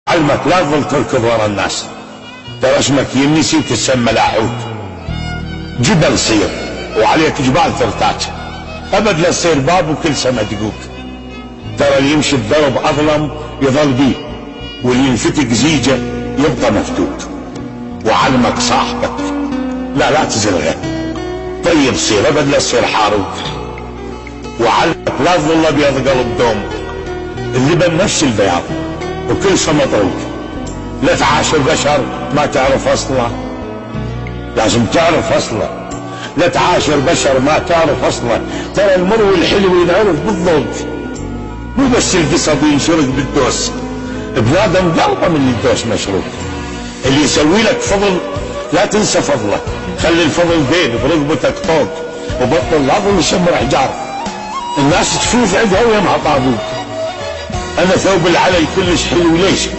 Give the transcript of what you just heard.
علمك لا تظل تركض ورا الناس، ترى اسمك ينسي وتسمى لاحوت. جبل صير وعليك جبال ترتاج، ابد لا تصير باب وكل سما دقوق. ترى اللي يمشي الدرب اظلم يظل بيه، واللي ينفتق زيجه يبقى مفتوت. وعلمك صاحبك لا تزلغه، طيب صير ابد لا تصير حاروق. وعلمك لا تظل ابيض قلب دوم، اللبن نفس البياض وكل شيء مطروق. لا تعاشر بشر ما تعرف اصله، لازم تعرف اصله. لا تعاشر بشر ما تعرف اصله، ترى المر والحلو ينعرف بالذوق، مو بس القصب ينشرق بالدوس. بنادم قلبه من الدوس مشروق. اللي يسوي لك فضل لا تنسى فضله، خلي الفضل بين برقبتك طوق، وبطل لا تظل شمر حجار. الناس تفوز عندها ويمها طابوق. انا ثوب العلي كلش حلو ليش؟